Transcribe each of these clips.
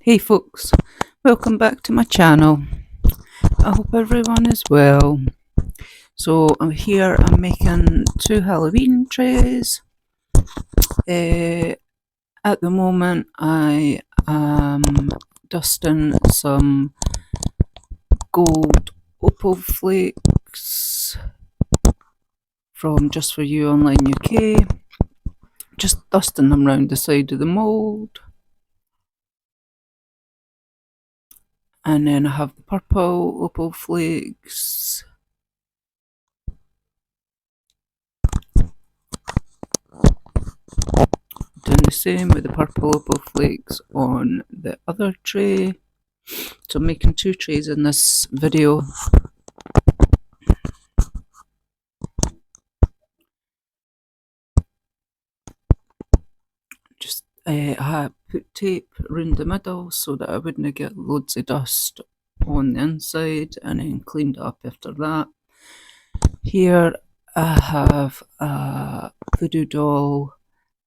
Hey folks, welcome back to my channel. I hope everyone is well. So I'm here, I'm making 2 Halloween trays. At the moment I am dusting some gold opal flakes from Just For You Online UK. Just dusting them round the side of the mould. And then I have the purple opal flakes. Doing the same with the purple opal flakes on the other tray. So I'm making 2 trays in this video. Just I put tape around the middle so that I wouldn't get loads of dust on the inside, and then cleaned it up after that. Here I have a voodoo doll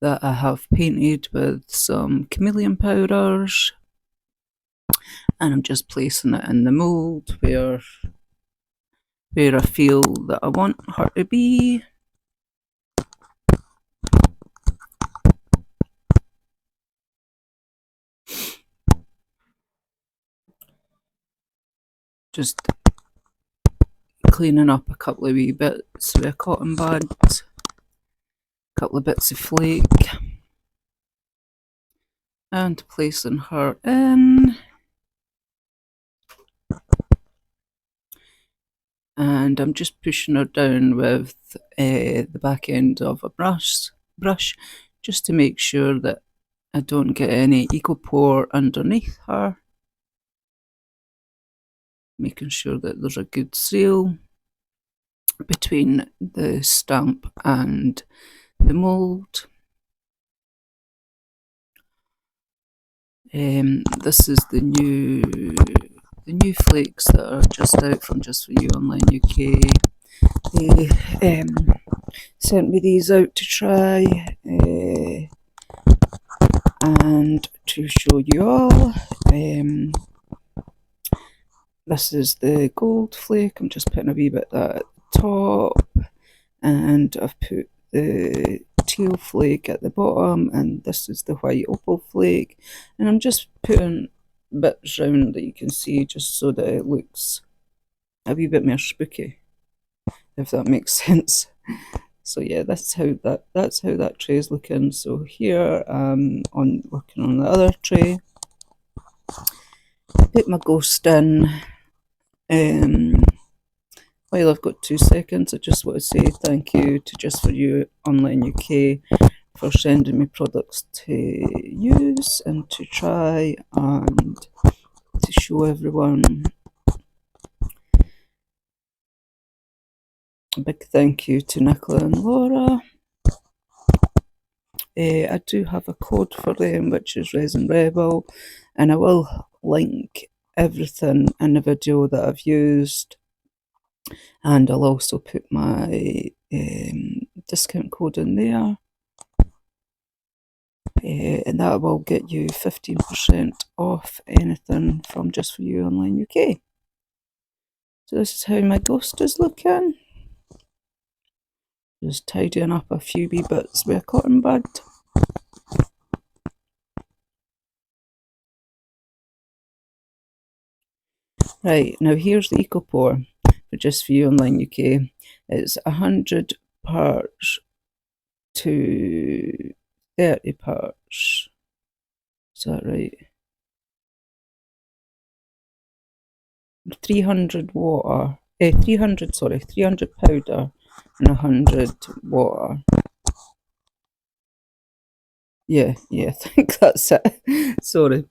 that I have painted with some chameleon powders, and I'm just placing it in the mould where I feel that I want her to be. Just cleaning up a couple of wee bits with a cotton bud, a couple of bits of flake, and placing her in. And I'm just pushing her down with the back end of a brush just to make sure that I don't get any eco pore underneath her. Making sure that there's a good seal between the stamp and the mould. This is the new flakes that are just out from Just For You Online UK. They sent me these out to try and to show you all. This is the gold flake. I'm just putting a wee bit of that at the top, and I've put the teal flake at the bottom, and this is the white opal flake, and I'm just putting bits round that you can see just so that it looks a wee bit more spooky, if that makes sense. So yeah, that's how that tray is looking. So here I'm working on the other tray. Put my ghost in. While I've got 2 seconds, I just want to say thank you to Just For You Online UK for sending me products to use and to try and to show everyone. A big thank you to Nicola and Laura. I do have a code for them, which is Resin Rebel, and I will link everything in the video that I've used, and I'll also put my discount code in there, and that will get you 15% off anything from Just For You Online UK. So this is how my ghost is looking. Just tidying up a few wee bits with a cotton bud. Right, now here's the eco pour for Just For You Online UK. It's 100 parts to 30 parts. Is that right? 300 water. 300 powder and 100 water. Yeah, I think that's it. Sorry.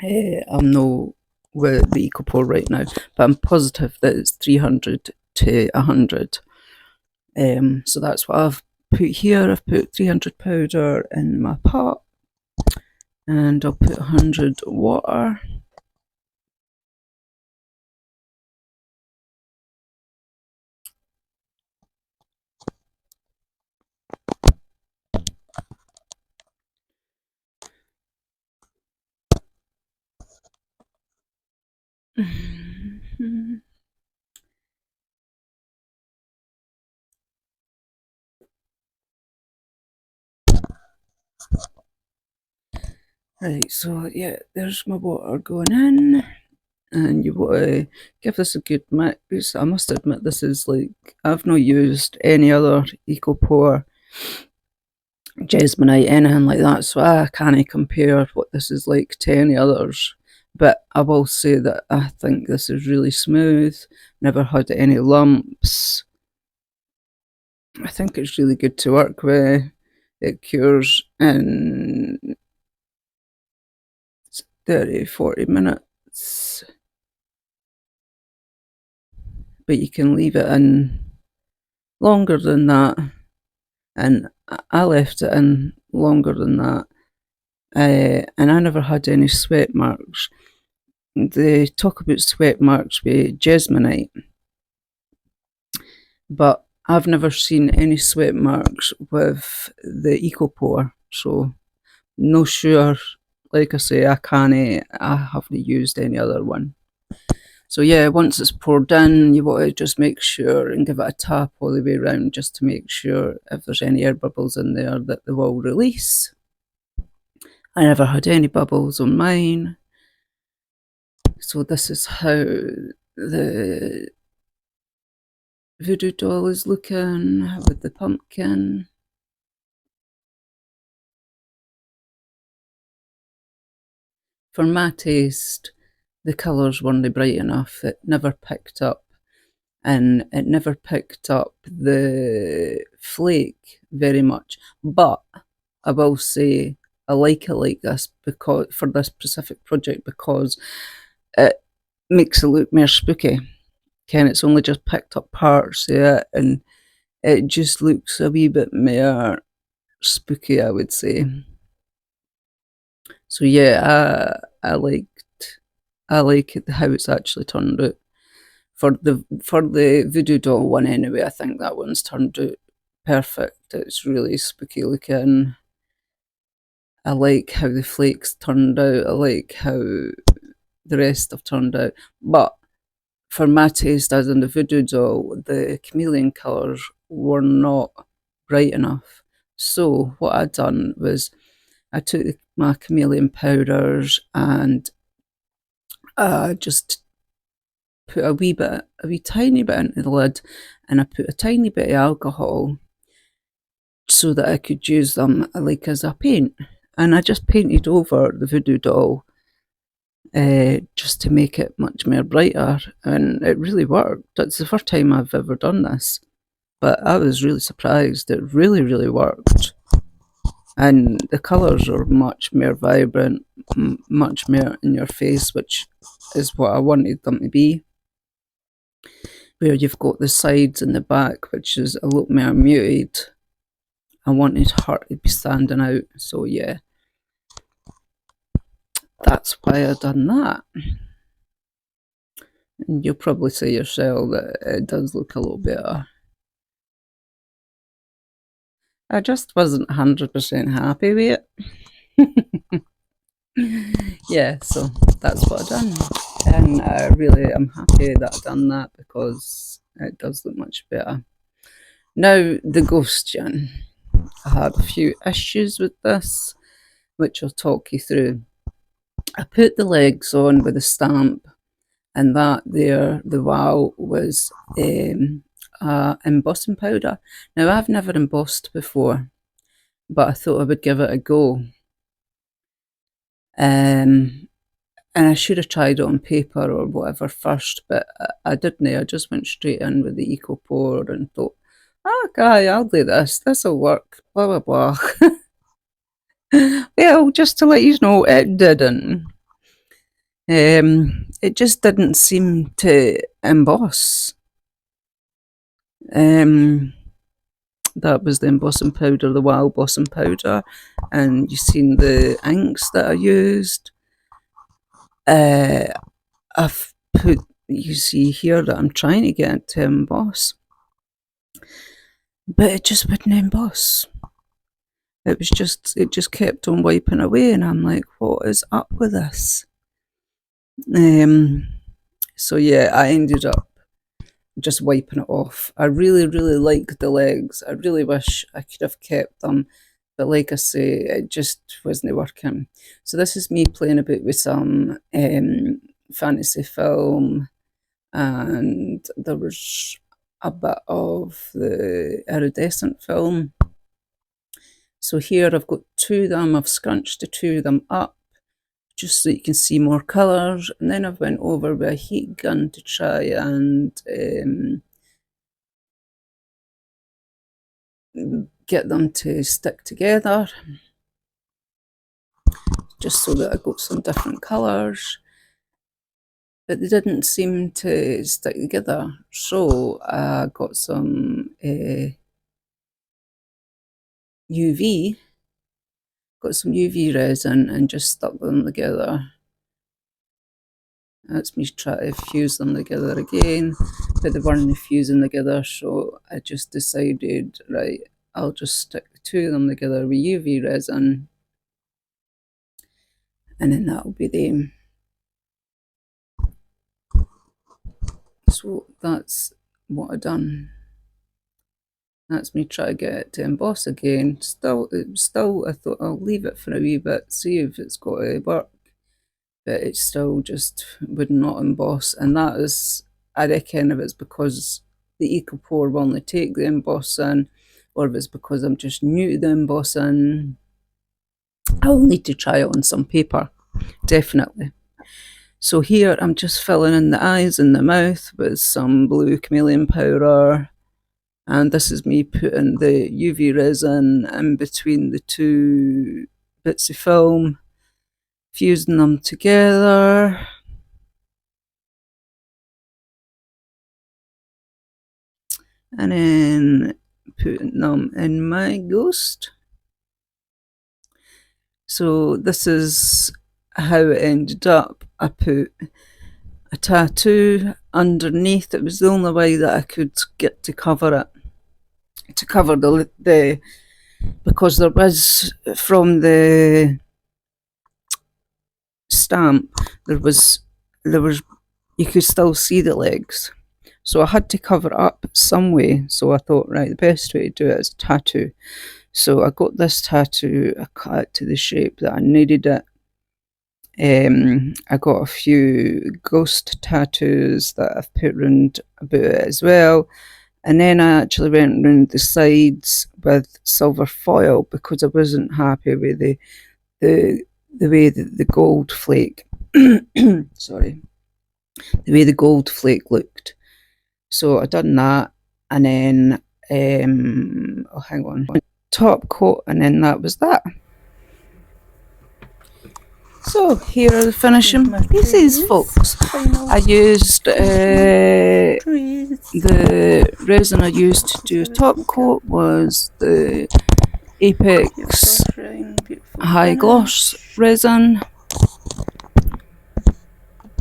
I'm no with the eco pour right now, but I'm positive that it's 300 to 100. So that's what I've put here. I've put 300 powder in my pot, and I'll put 100 water. Right, so yeah, there's my water going in, and you want to give this a good mix. I must admit, this is like, I've not used any other EcoPore, Jesmonite, anything like that, so I can't compare what this is like to any others. But I will say that I think this is really smooth, never had any lumps. I think it's really good to work with. It cures in 30-40 minutes, but you can leave it in longer than that, and I left it in longer than that, and I never had any sweat marks. They talk about sweat marks with Jesmonite, but I've never seen any sweat marks with the EcoPore, so no sure. Like I say, I haven't used any other one. So yeah, once it's poured in, you want to just make sure and give it a tap all the way around, just to make sure if there's any air bubbles in there that they will release. I never had any bubbles on mine. So this is how the voodoo doll is looking with the pumpkin. For my taste, the colours weren't bright enough. It never picked up, and it never picked up the flake very much. But I will say I like it like this, because for this specific project, because it makes it look more spooky. Ken, it's only just picked up parts of it, and it just looks a wee bit more spooky, I would say. So yeah, I like it, how it's actually turned out. For the voodoo doll one anyway, I think that one's turned out perfect. It's really spooky looking. I like how the flakes turned out. I like how the rest have turned out. But for my taste, as in the voodoo doll, the chameleon colours were not bright enough. So what I done was I took my chameleon powders and just put a wee tiny bit into the lid, and I put a tiny bit of alcohol so that I could use them like as a paint. And I just painted over the voodoo doll just to make it much more brighter, and it really worked. It's the first time I've ever done this, but I was really surprised. It really, really worked. And the colours are much more vibrant, much more in your face, which is what I wanted them to be. Where you've got the sides and the back, which is a lot more muted. I wanted her to be standing out, so yeah, that's why I done that. And you'll probably say yourself that it does look a lot better. I just wasn't 100% happy with it. Yeah, so that's what I done. And I really am happy that I done that, because it does look much better. Now, the ghost gen. I had a few issues with this, which I'll talk you through. I put the legs on with a stamp, and that there, the wow, was embossing powder. Now, I've never embossed before, but I thought I would give it a go. And I should have tried it on paper or whatever first, but I didn't. I just went straight in with the EcoPore and thought, oh, guy, I'll do this. This'll work. Blah, blah, blah. Well, just to let you know, it didn't. It just didn't seem to emboss. That was the embossing powder, the wild embossing powder, and you've seen the inks that I used. I've put, you see here that I'm trying to get it to emboss, but it just wouldn't emboss. It just kept on wiping away, and I'm like, what is up with this? So yeah, I ended up just wiping it off. I really, really like the legs. I really wish I could have kept them, but like I say, it just wasn't working. So this is me playing about with some fantasy film, and there was a bit of the iridescent film. So here I've got two of them. I've scrunched the two of them up just so you can see more colours, and then I've went over with a heat gun to try and get them to stick together, just so that I got some different colours, but they didn't seem to stick together. So I got some UV resin and just stuck them together. That's me trying to fuse them together again, but they weren't fusing together, so I just decided, right, I'll just stick the two of them together with UV resin, and then that'll be them. So that's what I done. That's me try to get it to emboss again. Still, I thought I'll leave it for a wee bit, see if it's got to work, but it still just would not emboss. And that is, I reckon, if it's because the EcoPore will only take the embossing, or if it's because I'm just new to the embossing. I'll need to try it on some paper, definitely. So here I'm just filling in the eyes and the mouth with some blue chameleon powder, and this is me putting the UV resin in between the two bits of film, fusing them together. And then putting them in my ghost. So this is how it ended up. I put a tattoo underneath. It was the only way that I could get to cover it, to cover the because there was, from the stamp, there was you could still see the legs, so I had to cover it up some way. So I thought, right, the best way to do it is a tattoo. So I got this tattoo, I cut it to the shape that I needed it. I got a few ghost tattoos that I've put around about it as well, and then I actually went around the sides with silver foil because I wasn't happy with the way that the gold flake sorry, the way the gold flake looked. So I done that, and then oh, hang on, top coat, and then that was that. So here are the finishing pieces, folks. I used the resin I used to do a top coat was the Apex High Gloss resin.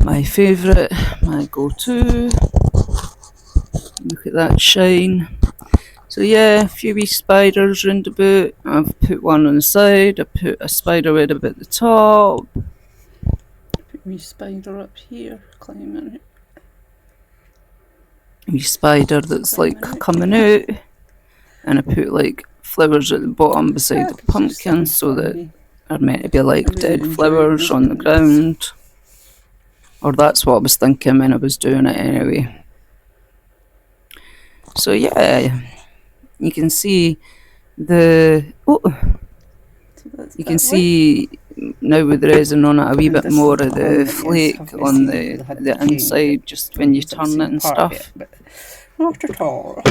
My favourite, my go-to. Look at that shine. So yeah, a few wee spiders round about. I've put one on the side, I put a spider web up at the top. Put me spider up here, climbing. Wee spider that's like coming out. And I put like flowers at the bottom beside the pumpkin, so that are meant to be like dead flowers on the ground. Or that's what I was thinking when I was doing it anyway. So yeah, you can see the you can see now with the resin on it a wee bit more of the flake on the inside, just when you turn it and stuff. Not at all.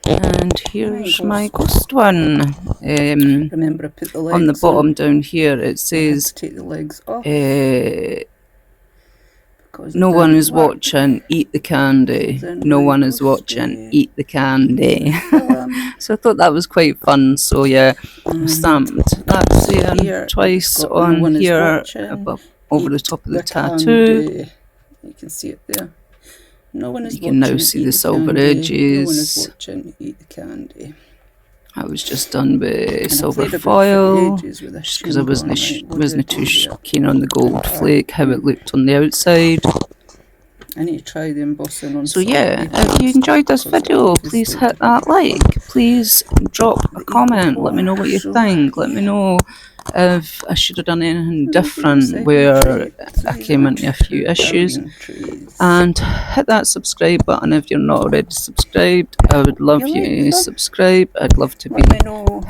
And here's my ghost one. Remember, I put the legs on the bottom down here it says, take the legs off. No one is watching, eat the candy. No one is watching, eat the candy. So I thought that was quite fun. So yeah, I stamped that there twice on here, above, over the top of the tattoo. You can see it there. No one is you can now see the silver edges. No one is watching, eat the candy. I was just done with And I silver played about foil, for ages with this just because I tune wasn't going, right, what do wasn't I too do there? keen on the gold flake, how it looked on the outside. I need to try the embossing on So some yeah, of if you enjoyed this because video, obviously please hit that like. Please drop a comment. Let me know what you So, think. Let me know if I should have done anything different where I came into a few issues. And hit that subscribe button if you're not already subscribed. I would love you to subscribe. I'd love to be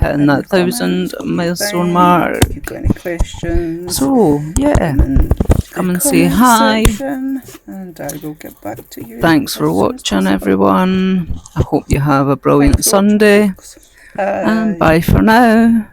hitting that 1,000 milestone mark. If you've got any questions, so yeah, come and say hi. And I will get back to you. Thanks for watching, everyone. I hope you have a brilliant Sunday. And bye for now.